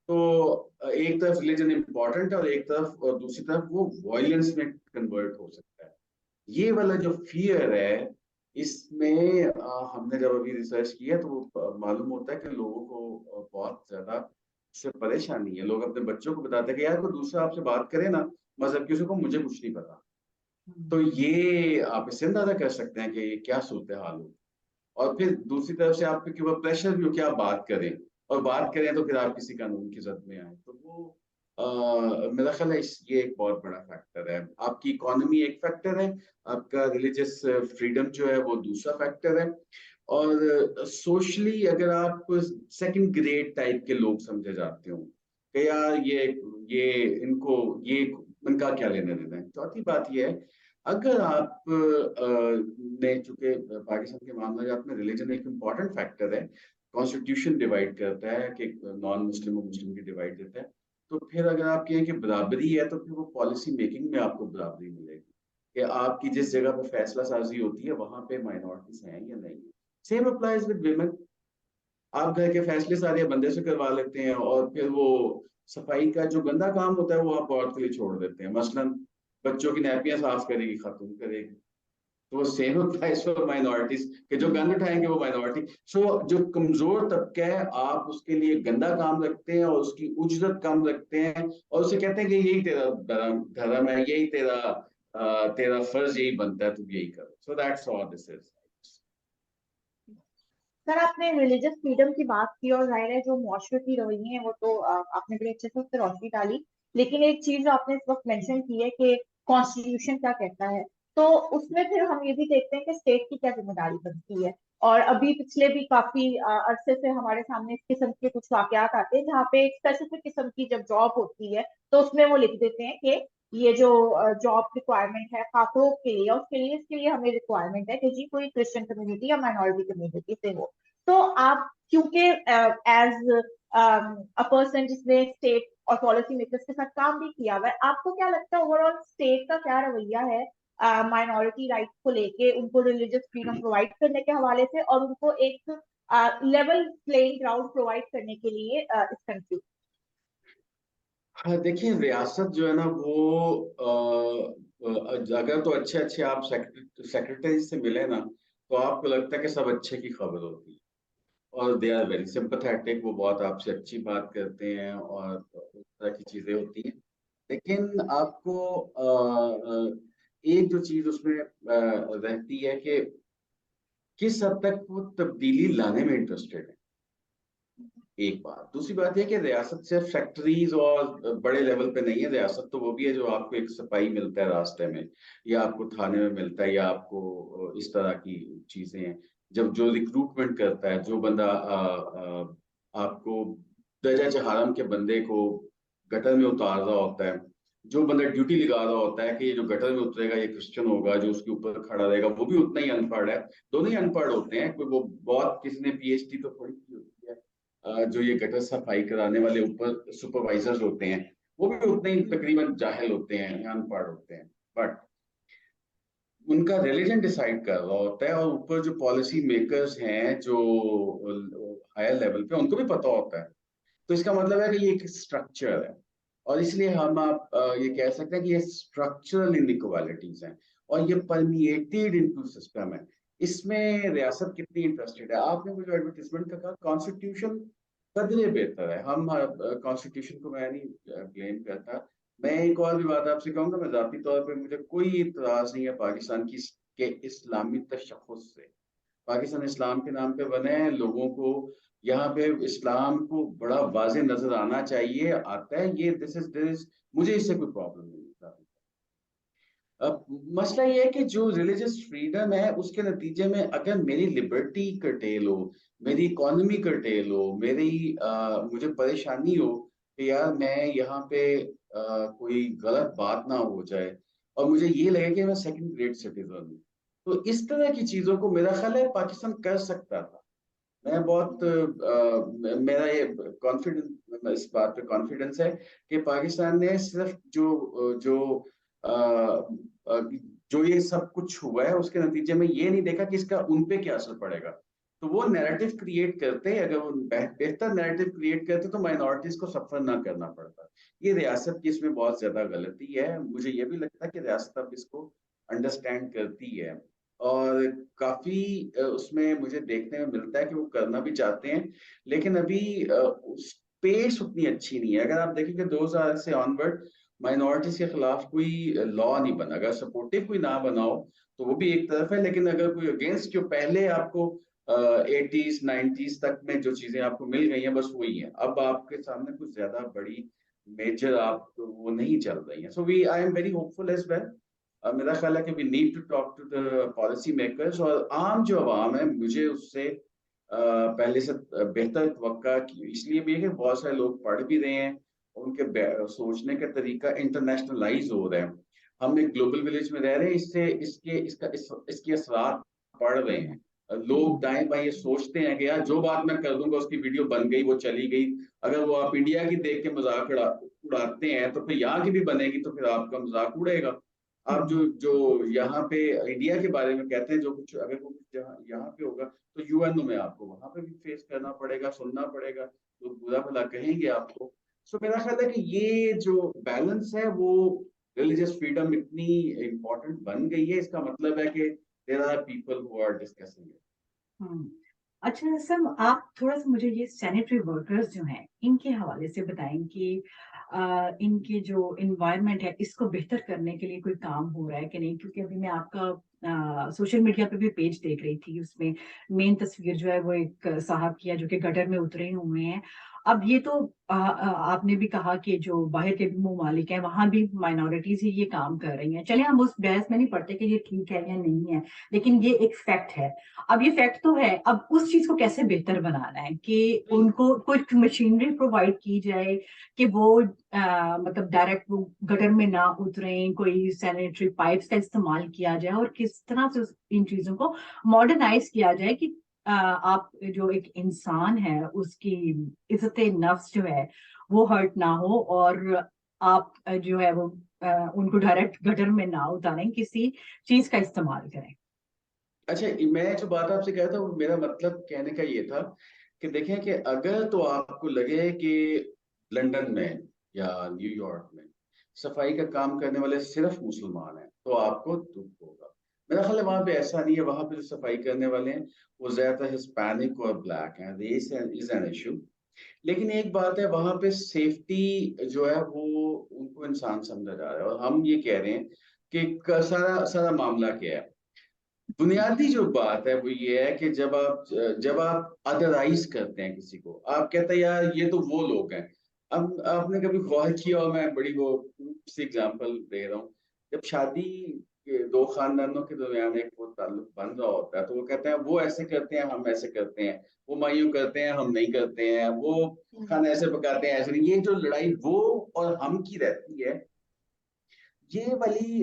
तो एक तरफ रिलीजन इंपॉर्टेंट है और एक तरफ और दूसरी तरफ वो वॉयलेंस में कन्वर्ट हो सकता है। ये वाला जो फियर है इसमें हमने जब अभी रिसर्च किया तो वो मालूम होता है कि लोगों को बहुत ज्यादा इससे परेशानी है। लोग अपने बच्चों को बताते हैं कि यार कोई दूसरा आपसे बात करे ना मजहब की, उसको मुझे कुछ नहीं पता। तो ये आप इससे अंदाजा कर सकते हैं कि ये क्या सूरत हाल हो। और फिर दूसरी तरफ से आपके ऊपर प्रेशर भी हो कि आप बात करें, और बात करें तो फिर आप किसी कानून की जद में आए। तो वो मेरा ख्याल है ये एक बहुत बड़ा फैक्टर है। आपकी इकोनॉमी एक फैक्टर है, आपका रिलीजियस फ्रीडम जो है वो दूसरा फैक्टर है। और सोशली अगर आप सेकंड ग्रेड टाइप के लोग समझे जाते हो कि यार ये इनको ये इनका क्या लेने देना है। चौथी बात ये है, अगर आप ने चूंकि पाकिस्तान के मामलात में रिलीजन एक इम्पॉर्टेंट फैक्टर है, कॉन्स्टिट्यूशन डिवाइड करता है कि नॉन मुस्लिम और मुस्लिम की डिवाइड देता है। तो फिर अगर आप कहें कि बराबरी है तो फिर वो पॉलिसी मेकिंग में आपको बराबरी मिलेगी कि आपकी जिस जगह पे फैसला साजी होती है वहां पे माइनॉरिटीज हैं या नहीं। Same applies with women. आप घर के फैसले सारे बंदे से करवा लेते हैं और फिर वो सफाई का जो गंदा काम होता है वो आप औरत के लिए छोड़ देते हैं। मसलन बच्चों की नैपियां साफ करेगी, खातून करेगी। तो वो सेम अप्लाइज फॉर माइनॉरिटीज कि जो गंद उठाएंगे वो माइनॉरिटी। सो जो कमजोर तबका है आप उसके लिए गंदा काम रखते हैं और उसकी उजरत कम रखते हैं, और उसे कहते हैं कि यही तेरा धर्म है, यही तेरा तेरा फर्ज यही बनता है, तुम यही करो। So that's all this is. Sir आपने रिलीजियस फ्रीडम की बात की और जाहिर है जो मुआशरे की रवैये हैं वो तो आपने बड़े अच्छे से उस पर रोशनी डाली। लेकिन एक चीज जो आपने इस वक्त मेंशन की है कि कॉन्स्टिट्यूशन क्या कहता है, तो उसमें फिर हम ये भी देखते हैं कि स्टेट की क्या जिम्मेदारी बनती है। और अभी पिछले भी काफी अरसे से हमारे सामने इस किस्म के कुछ वाकयात आते हैं जहाँ पे एक स्पेसिफिक किस्म की जब जॉब होती है तो उसमें वो लिख देते हैं कि ये जो जॉब रिक्वायरमेंट है खासों के लिए, उसके लिए इसके लिए हमें रिक्वायरमेंट है कि जी कोई क्रिश्चियन कम्युनिटी या माइनॉरिटी कम्युनिटी से हो। तो आप क्योंकि एज अ पर्सन जिसने स्टेट और पॉलिसी मेकर्स के साथ काम भी किया हुआ है, आपको क्या लगता है ओवरऑल स्टेट का क्या रवैया है माइनॉरिटी राइट्स को लेके, उनको रिलीजियस फ्रीडम प्रोवाइड करने के हवाले से और उनको एक लेवल प्लेइंग ग्राउंड प्रोवाइड करने के लिए इस कंट्री। हाँ देखिए, रियासत जो है ना वो अगर तो अच्छे अच्छे आप सेक्रेटरी से मिले ना तो आपको लगता है कि सब अच्छे की खबर होती है, और दे आर वेरी सिंपैथेटिक। वो बहुत आपसे अच्छी बात करते हैं और उस तरह की चीजें होती हैं। लेकिन आपको एक जो चीज उसमें रहती है कि किस हद तक वो तब्दीली लाने में इंटरेस्टेड है। एक बात, दूसरी बात यह कि रियासत सिर्फ फैक्ट्रीज और बड़े लेवल पे नहीं है। रियासत तो वो भी है जो आपको एक सिपाही मिलता है रास्ते में, या आपको थाने में मिलता है, या आपको इस तरह की चीजें हैं। जब जो रिक्रूटमेंट करता है, जो बंदा आपको दर्जा जहारम के बंदे को गटर में उतार रहा होता है, जो बंदा ड्यूटी लगा रहा होता है कि ये जो गटर में उतरेगा ये क्रिश्चियन होगा, जो उसके ऊपर खड़ा रहेगा वो भी उतना ही अनपढ़ है। दोनों ही अनपढ़ होते हैं, कोई वो बहुत किसी ने पीएचडी तो थोड़ी की होती है। जो ये गटर सफाई कराने वाले ऊपर सुपरवाइजर्स होते हैं वो भी उतने ही तकरीबन जाहिल होते हैं या अनपढ़ होते हैं। बट उनका रिलीजन डिसाइड कर रहा होता है, और ऊपर जो पॉलिसी मेकर्स हैं जो हायर लेवल पे उनको भी पता होता है। तो इसका मतलब है कि ये एक स्ट्रक्चर है, और इसलिए हम आप ये कह सकते हैं कि ये स्ट्रक्चरल इनइक्वालिटीज हैं और ये परमिएटेड इनटू सिस्टम है। इसमें रियासत कितनी इंटरेस्टेड है? आपने वो जो एडवर्टीजमेंट का कहा, कॉन्स्टिट्यूशन कदरे बेहतर है, हम कॉन्स्टिट्यूशन को मैं नहीं ब्लेम करता। मैं एक और भी बात आपसे कहूंगा, मैं जाती तौर पे मुझे कोई इतराज नहीं है पाकिस्तान की के इस्लामी तशख्खुस से। पाकिस्तान इस्लाम के नाम पे बने हैं, लोगों को यहाँ पे इस्लाम को बड़ा वाज़ेह नजर आना चाहिए, आता है ये, दिस मुझे इससे कोई प्रॉब्लम नहीं है। अब मसला ये है कि जो रिलीजियस फ्रीडम है उसके नतीजे में अगर मेरी लिबर्टी कर्टेल हो, मेरी इकोनॉमी कर्टेल हो, मुझे परेशानी हो कि यार मैं यहाँ पे कोई गलत बात ना हो जाए और मुझे ये लगे कि मैं सेकंड ग्रेड सिटीजन हूँ, तो इस तरह की चीजों को मेरा ख्याल है पाकिस्तान कर सकता था। मैं बहुत मेरा ये कॉन्फिडेंस, इस बात पे कॉन्फिडेंस है कि पाकिस्तान ने सिर्फ अ, अ, जो ये सब कुछ हुआ है उसके नतीजे में ये नहीं देखा कि इसका उन पे क्या असर पड़ेगा। तो वो नैरेटिव क्रिएट करते, अगर वो बेहतर नैरेटिव क्रिएट करते तो माइनॉरिटीज को सफर ना करना पड़ता। ये रियासत की इसमें बहुत ज्यादा गलती है, मुझे ये भी लगता है कि रियासत अब इसको अंडरस्टैंड करती है और काफी उसमें मुझे देखने में मिलता है कि वो करना भी चाहते हैं, लेकिन अभी उस पेस उतनी अच्छी नहीं है। अगर आप देखेंगे 2000 से ऑनवर्ड माइनॉरिटीज के खिलाफ कोई लॉ नहीं बना, अगर सपोर्टिव कोई ना बनाओ तो वो भी एक तरफ है, लेकिन अगर कोई अगेंस्ट, जो पहले आपको 80s 90s तक में जो चीजें आपको मिल गई हैं बस वही है, अब आपके सामने कुछ ज्यादा बड़ी मेजर आप वो नहीं चल रही हैं। So we I am very hopeful as well. मेरा ख्याल है कि we need to talk to the policy makers, और आम जो आवाम है मुझे उससे पहले से बेहतर तवक्का की इसलिए भी है कि बहुत सारे लोग पढ़ भी रहे हैं, उनके सोचने का तरीका इंटरनेशनलाइज हो रहा है। हम एक ग्लोबल विलेज में रह रहे हैं, इससे इसके असरात पड़ रहे हैं। लोग दाएं बाएं ये सोचते हैं कि यार जो बात मैं कर दूंगा उसकी वीडियो बन गई, वो चली गई। अगर वो आप इंडिया की देख के मजाक उड़ाते हैं तो फिर यहाँ की भी बनेगी, तो फिर आपका मजाक उड़ेगा। आप जो जो यहाँ पे इंडिया के बारे में कहते हैं, जो कुछ अगर वो कुछ यहाँ पे होगा तो यूएनओ में आपको वहां पे भी फेस करना पड़ेगा, सुनना पड़ेगा, लोग बुरा भला कहेंगे आपको। सो मेरा ख्याल है कि ये जो बैलेंस है वो, रिलीजियस फ्रीडम इतनी इम्पोर्टेंट बन गई है, इसका मतलब है कि there are people who are discussing it. Hmm. अच्छा सर, आप थोड़ा सा मुझे ये सैनिटरी वर्कर्स जो हैं इनके हवाले से बताएं कि इनके जो इन्वायरमेंट है इसको बेहतर करने के लिए कोई काम हो रहा है कि नहीं, क्योंकि अभी मैं आपका सोशल मीडिया पे भी पेज देख रही थी, उसमें मेन तस्वीर जो है वो एक साहब की है जो कि गटर में उतरे हुए हैं। अब ये तो आपने भी कहा कि जो बाहर के भी ममालिक हैं वहां भी माइनॉरिटीज ही ये काम कर रही हैं, चलिए हम उस बहस में नहीं पड़ते कि ये ठीक है या नहीं है, लेकिन ये एक फैक्ट है। अब ये फैक्ट तो है, अब उस चीज को कैसे बेहतर बनाना है कि उनको कुछ मशीनरी प्रोवाइड की जाए कि वो मतलब डायरेक्ट वो गटर में ना उतरे, कोई सैनिटरी पाइप्स का इस्तेमाल किया जाए और किस तरह से इन चीजों को मॉडर्नाइज किया जाए कि आप जो एक इंसान है उसकी इज्जत नफ्स जो है वो हर्ट ना हो, और आप जो है वो उनको डायरेक्ट गटर में ना उतारें, किसी चीज का इस्तेमाल करें। अच्छा, मैं जो बात आपसे कह रहा था वो मेरा मतलब कहने का ये था कि देखें कि अगर तो आपको लगे कि लंदन में या न्यूयॉर्क में सफाई का काम करने वाले सिर्फ मुसलमान हैं तो आपको दुख होगा। मेरा ख्याल है वहां पे ऐसा नहीं है, वहां पे जो सफाई करने वाले हैं वो ज्यादातर हिस्पैनिक और ब्लैक हैं, रेस इज एन इशू। लेकिन एक बात है, वहां पे सेफ्टी जो है वो उनको इंसान समझा जा रहा है, और हम ये कह रहे हैं कि सारा सारा मामला क्या है। बुनियादी जो बात है वो ये है कि जब आप अदरवाइज करते हैं किसी को, आप कहते हैं यार ये तो वो लोग हैं। अब आपने कभी गौर किया हो, मैं बड़ी वो सी एग्जांपल दे रहा हूँ, जब शादी के दो खानदानों के दरमियान एक वो ताल्लुक बन रहा होता है तो वो कहते हैं वो ऐसे करते हैं हम ऐसे करते हैं, वो मायूं करते हैं हम नहीं करते हैं, वो खाना ऐसे पकाते हैं ऐसे नहीं। ये जो लड़ाई वो और हम की रहती है, ये वाली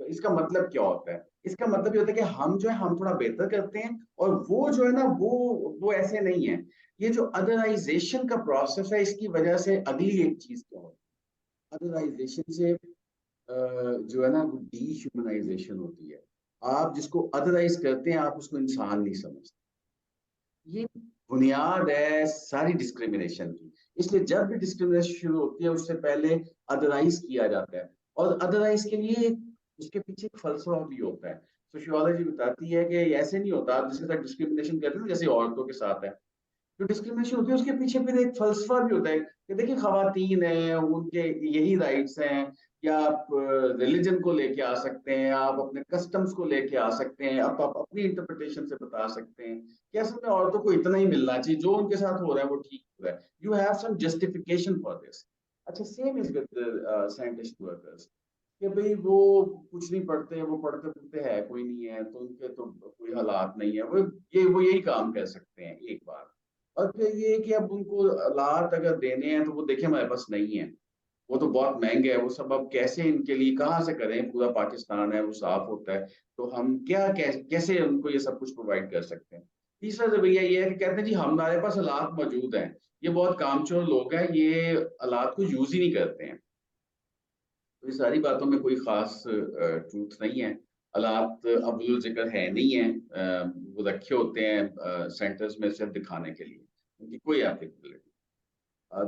इसका मतलब क्या होता है? इसका मतलब ये होता है कि हम जो है हम थोड़ा बेहतर करते हैं और वो जो है ना वो ऐसे नहीं है। ये जो अदराइजेशन का प्रोसेस है इसकी वजह से अगली एक चीज क्या होती है, अदराइजेशन से जो है ना वो डीह्यूमनाइजेशन होती है। आप जिसको अदराइज करते हैं आप उसको इंसान नहीं समझते। ये बुनियाद है सारी डिस्क्रिमिनेशन की। इसलिए जब भी डिस्क्रिमिनेशन शुरू होती है उससे पहले अदरवाइज किया जाता है, और अदरवाइज के लिए उसके पीछे एक फलसफा भी होता है। सोशियोलॉजी बताती है कि ऐसे नहीं होता। आप जिसके साथ डिस्क्रिमिनेशन करते हैं ना, जैसे औरतों के साथ है, जो डिस्क्रिमिनेशन होती है उसके पीछे फिर एक फलसफा भी होता है कि देखिए खवातीन हैं, उनके यही राइट्स हैं, या आप रिलीजन को लेके आ सकते हैं, आप अपने कस्टम्स को लेके आ सकते हैं, आप अपनी इंटरप्रिटेशन से बता सकते हैं कि असल में औरतों को इतना ही मिलना चाहिए, जो उनके साथ हो रहा है वो ठीक हो रहा है, you have some justification for this. अच्छा, same is with scientist workers, कि भाई वो कुछ नहीं पढ़ते, वो पढ़ते पढ़ते है कोई नहीं है, तो उनके तो कोई हालात नहीं है, वो यही काम कर सकते हैं एक बार। और फिर ये कि अब उनको हालात अगर देने हैं तो वो देखिए हमारे पास नहीं है, वो तो बहुत महंगे है, वो सब अब कैसे इनके लिए कहाँ से करें, पूरा पाकिस्तान है वो साफ होता है, तो हम कैसे उनको ये सब कुछ प्रोवाइड कर सकते हैं। तीसरा रवैया ये है कि कहते हैं जी हमारे पास हालात मौजूद हैं, ये बहुत कामचोर लोग हैं, ये हालात को यूज ही नहीं करते हैं। तो ये सारी बातों में कोई खास ट्रूथ नहीं है। हालात अव्वल जिक्र है नहीं है, वो रखे होते हैं सेंटर्स में सिर्फ दिखाने के लिए, उनकी कोई एप्लीकेबिलिटी।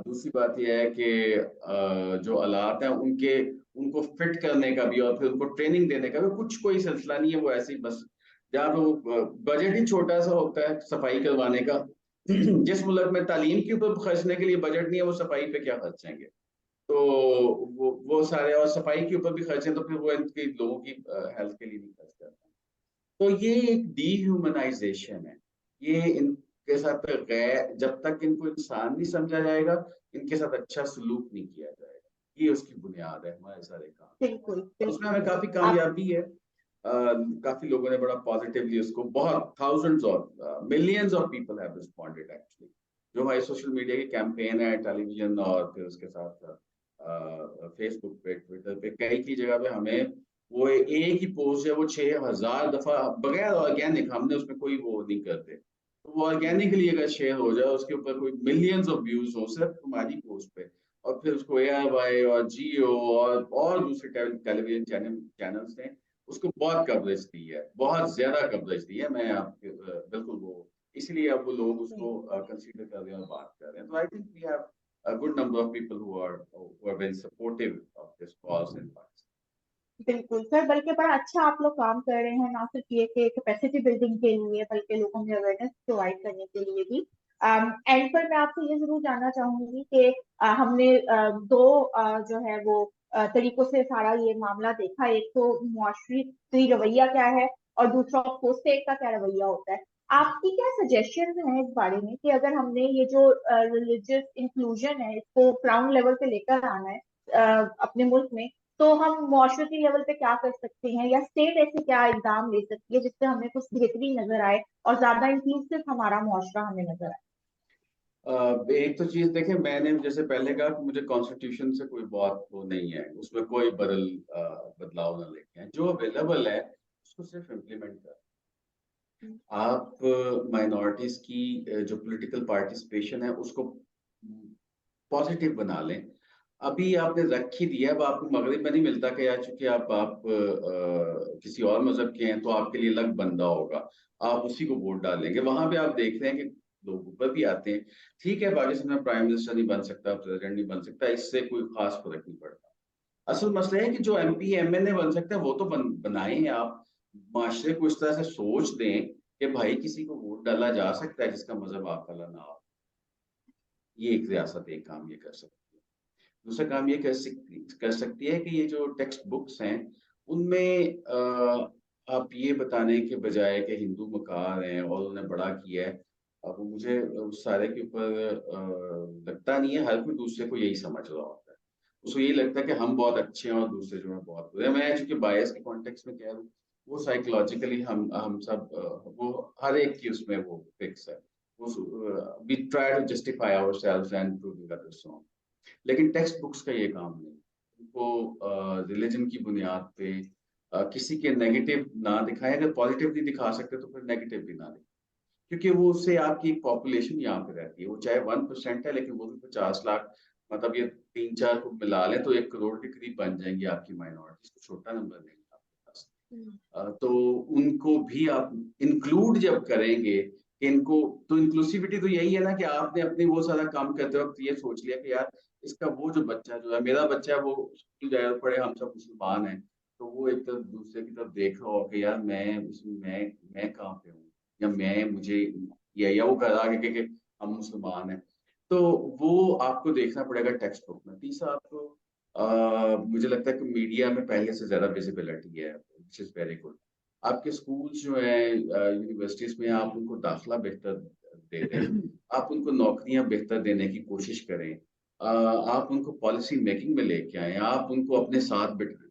दूसरी बात यह है कि जो हालात हैं उनके उनको फिट करने का भी और फिर उनको ट्रेनिंग देने का भी कुछ कोई सिलसिला नहीं है, वो ऐसे ही बस जहाँ पे वो बजट ही छोटा सा होता है सफाई करवाने का। जिस मुल्क में तालीम के ऊपर खर्चने के लिए बजट नहीं है, वो सफाई पे क्या खर्चेंगे? तो वो सारे, और सफाई के ऊपर भी खर्चे तो फिर वो इनके लोगों की हेल्थ के लिए नहीं खर्च करते। तो ये एक डीह्यूमनाइजेशन है, ये इनके साथ गैर, जब तक इनको इंसान नहीं समझा जाएगा, इनके साथ अच्छा सलूक नहीं किया जाएगा, ये उसकी बुनियाद है हमारे सारे काम। बिल्कुल उसमें बिल्कुल। हमें काफी आप कामयाबी है। काफी लोगों ने बड़ा पॉजिटिवली उसको, बहुत थाउजेंड्स और millions of people have responded actually. जो हमारे सोशल मीडिया के कैंपेन है, टेलीविजन और फिर उसके साथ फेसबुक पे, ट्विटर पे, कई की जगह पे हमें वो एक ही पोस्ट है वो 6000 दफा बगैर ऑर्गेनिक, हमने उसमें कोई वो नहीं करते, तो वो ऑर्गेनिकली अगर शेयर हो जाए, उसके ऊपर कोई मिलियंस ऑफ व्यूज हो सिर्फ तुम्हारी पोस्ट पे, और फिर उसको AIY और जियो और दूसरे टेलीविजन चैनल्स ने उसको बहुत कवरेज दी है, बहुत ज्यादा कवरेज दी है। मैं आपके बिल्कुल वो, इसलिए अब वो लोग उसको कंसीडर कर रहे हैं और बात कर रहे हैं। तो I think we have a good number of people who are very supportive of this cause in Pakistan. बिल्कुल सर, बल्कि बड़ा अच्छा आप लोग काम कर रहे हैं, ना सिर्फ ये कि कैपेसिटी बिल्डिंग के लिए बल्कि लोगों में अवेयरनेस प्रोवाइड करने के लिए भी। एंड पर मैं आपसे ये जरूर जानना चाहूंगी कि हमने दो जो है वो तरीकों से सारा ये मामला देखा। एक तो मुआशरती रवैया क्या है, और दूसरा ऑफकोर्स स्टेट का क्या रवैया होता है। आपकी क्या सजेशन है इस बारे में कि अगर हमने ये जो रिलीजियस इंक्लूजन है इसको ग्राउंड लेवल पे लेकर आना है अपने मुल्क में, तो हम मुआशरती लेवल पे क्या कर सकते हैं, या स्टेट ऐसे क्या इकदाम ले सकती है जिससे हमें कुछ बेहतरी नजर आए और ज्यादा इंक्लूसिव हमारा मुआशरा हमें नजर आए। एक तो चीज देखें, मैंने जैसे पहले कहा कि मुझे कॉन्स्टिट्यूशन से कोई बहुत वो नहीं है, उसमें कोई बदलाव ना लेके आए, जो अवेलेबल है उसको सिर्फ इम्प्लीमेंट कर। आप माइनॉरिटीज की जो पॉलिटिकल पार्टिसिपेशन है उसको पॉजिटिव बना लें। अभी आपने रख ही दिया, अब आपको मगरिब में नहीं मिलता कि यार चूंकि आप किसी और मजहब के हैं तो आपके लिए अलग बंदा होगा, आप उसी को वोट डालेंगे। वहां पे आप देख रहे हैं कि लोग ऊपर भी आते हैं। ठीक है, पाकिस्तान में प्राइम मिनिस्टर नहीं बन सकता, प्रेसिडेंट नहीं बन सकता, इससे कोई खास फर्क नहीं पड़ता। असल मसला है कि जो MP MNA बन सकते हैं वो तो बनाए हैं आप, माशरे को इस तरह से सोच दें कि भाई किसी को वोट डाला जा सकता है जिसका मजहब आप वाला ना हो। ये एक रियासत एक काम ये कर सकती है। दूसरा काम ये कर सकती है कि ये जो टेक्स्ट बुक्स हैं उनमें आप ये बताने के बजाय कि हिंदू मकार हैं और उन्होंने बड़ा किया है, अब मुझे उस सारे के ऊपर लगता नहीं है, हर कोई दूसरे को यही समझ रहा होता है। उसको यही लगता है कि हम बहुत अच्छे हैं और दूसरे जो है बहुत बुरे हैं। मैं चूंकि बायस के कॉन्टेक्स्ट में कह रहा हूँ, वो साइकोलॉजिकली हम सब वो हर एक की उसमें वो फिक्स है, we try to justify ourselves and proving others wrong. लेकिन टेक्स्ट बुक्स का ये काम नहीं, उनको रिलीजन की बुनियाद पे किसी के नेगेटिव ना दिखाएं, अगर पॉजिटिव नहीं दिखा सकते तो फिर नेगेटिव भी ना दिखाएं, क्योंकि वो उससे आपकी एक पॉपुलेशन यहाँ पे रहती है, वो चाहे 1% है लेकिन वो भी 50 लाख, मतलब ये 3-4 को मिला लें तो 1 करोड़ के करीब बन जाएंगी आपकी माइनॉरिटीज, तो छोटा नंबर नहीं है आपके पास। तो उनको भी आप इंक्लूड जब करेंगे इनको, तो इंक्लूसिविटी तो यही है ना कि आपने अपनी वो सारा काम करते वक्त ये सोच लिया कि यार इसका वो जो बच्चा जो है, मेरा बच्चा है वो स्कूल जाए पढ़े, हम सब मुसलमान हैं, तो वो एक तरफ दूसरे की तरफ देख रहा हो कि यार मैं कहाँ पे हूँ, या मैं मुझे या वो कह रहा है कि हम मुसलमान हैं। तो वो आपको देखना पड़ेगा टेक्स्ट बुक में। तीसरा आपको मुझे लगता है कि मीडिया में पहले से ज़्यादा विजिबिलिटी है, व्हिच इज़ वेरी गुड। आपके स्कूल्स जो हैं यूनिवर्सिटीज़ में आप उनको दाखिला बेहतर दे दें, आप उनको नौकरियाँ बेहतर देने की कोशिश करें। आप उनको पॉलिसी मेकिंग में लेके आएँ, आप उनको अपने साथ बिठाएँ।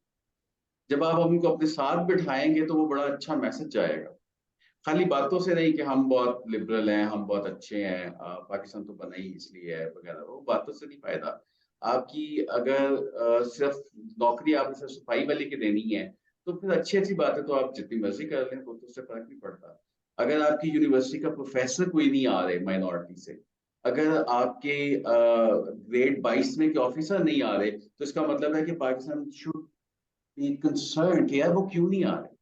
जब आप उनको अपने साथ बिठाएँगे तो वो बड़ा अच्छा मैसेज जाएगा। खाली बातों से नहीं कि हम बहुत लिबरल हैं, हम बहुत अच्छे हैं, पाकिस्तान तो बना ही इसलिए है वगैरह, वो बातों से नहीं फ़ायदा। आपकी अगर सिर्फ़ नौकरी आपने सिर्फ़ सफाई वाले की देनी है, तो फिर अच्छी-अच्छी बातें तो आप जितनी मर्ज़ी कर लें, वो तो उससे फ़र्क नहीं पड़ता। अगर आपकी यूनिवर्सिटी का प्रोफ़ेसर कोई नहीं आ रहे माइनॉरिटी से, अगर आपके ग्रेड 22 में के ऑफ़िसर नहीं आ रहे, तो इसका मतलब है कि पाकिस्तान शुड बी कंसर्न्ड कि यार वो क्यों नहीं आ रहे?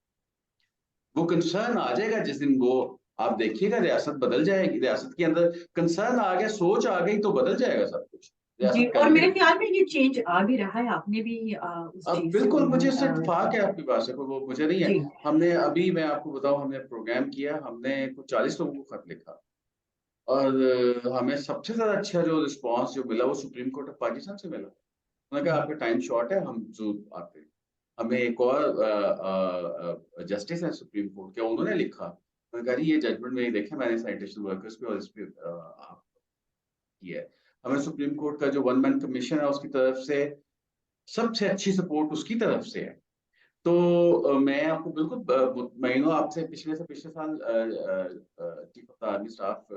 वो कंसर्न आ जाएगा जिस दिन वो, आप देखिएगा रियासत बदल जाएगी, रियासत के अंदर कंसर्न आ गया, सोच आ गई तो बदल जाएगा सब कुछ, जी, रियासत और कर मेरे लेगी। ख्याल में ये चेंज आ भी रहा है, आपने भी उस अब चीज़ बिल्कुल को मुझे इससे अ, इत्तेफ़ाक है आपकी बात से, वो मुझे नहीं है। जी, हमने अभी मैं आपको बताऊँ, हमने प्रोग्राम किया, हमने कुछ 40 लोगों को खत लिखा और हमें सबसे ज़्यादा अच्छा जो रिस्पॉन्स जो मिला वो सुप्रीम कोर्ट ऑफ पाकिस्तान से मिला। उन्होंने कहा हुँ, आपका टाइम शॉर्ट है, हम ज़रूर आते हैं। हमें एक और जस्टिस है सुप्रीम कोर्ट के, उन्होंने लिखा, उन्होंने कहा जी ये जजमेंट में देखें मैंने सैनिटेशन वर्कर्स पे और इस पे आप किया है। हमें सुप्रीम कोर्ट का जो वन मैन कमीशन है उसकी तरफ से सबसे अच्छी सपोर्ट उसकी तरफ से है। तो मैं आपको बिल्कुल मुतमईन हूँ, आपसे पिछले साल chief of the army staff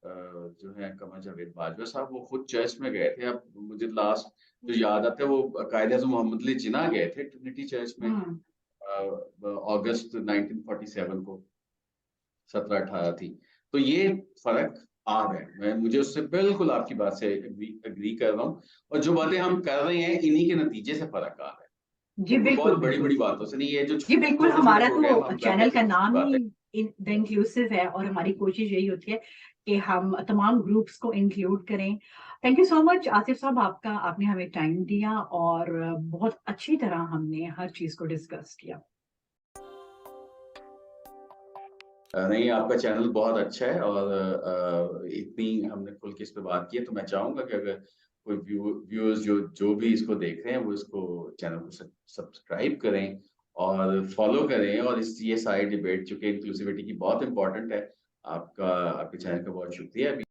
जो है कमर जावेद बाजवा साहब, वो खुद चर्च में गए थे। अब मुझे लास्ट जो याद आता है वो कायद-ए-आज़म मोहम्मद अली जिन्ना गए थे ट्रिनिटी चर्च में हुँ। अगस्त 1947 को 17-18 थी। तो ये फ़र्क आ गया है। मुझे उससे बिल्कुल आपकी बात से एग्री कर रहा हूँ, और जो बातें हम कर रहे हैं इन्हीं के नतीजे से फ़र्क आ रहा है। जी, वो कोई बिल्कुल, बहुत बिल्कुल। बड़ी-बड़ी बातों से नहीं है, जो जी, बिल्कुल, छोटे-छोटे हमारा प्रोग्राम तो हम कर चैनल लेते का हैं उसकी नाम ही बात है। द इंक्लूसिव है और हमारी कोशिश यही होती है कि हम तमाम ग्रुप्स को इंक्लूड करें। Thank you so much Asif साहब, आपने हमें टाइम दिया और बहुत अच्छी तरह हमने हर चीज़ को डिस्कस किया। नहीं, आपका चैनल बहुत अच्छा है और इतनी हमने खुल के इस पे बात की है, तो मैं चाहूँगा कि अगर कोई व्यूअर्स जो जो भी इसको देख रहे हैं, वो इसको चैनल को सब्सक्राइब करें और फॉलो करें, और इस ये सारी डिबेट, चूँकि इंक्लूसिविटी की बहुत इम्पोर्टेंट है। आपका आपके चैनल का बहुत शुक्रिया अभी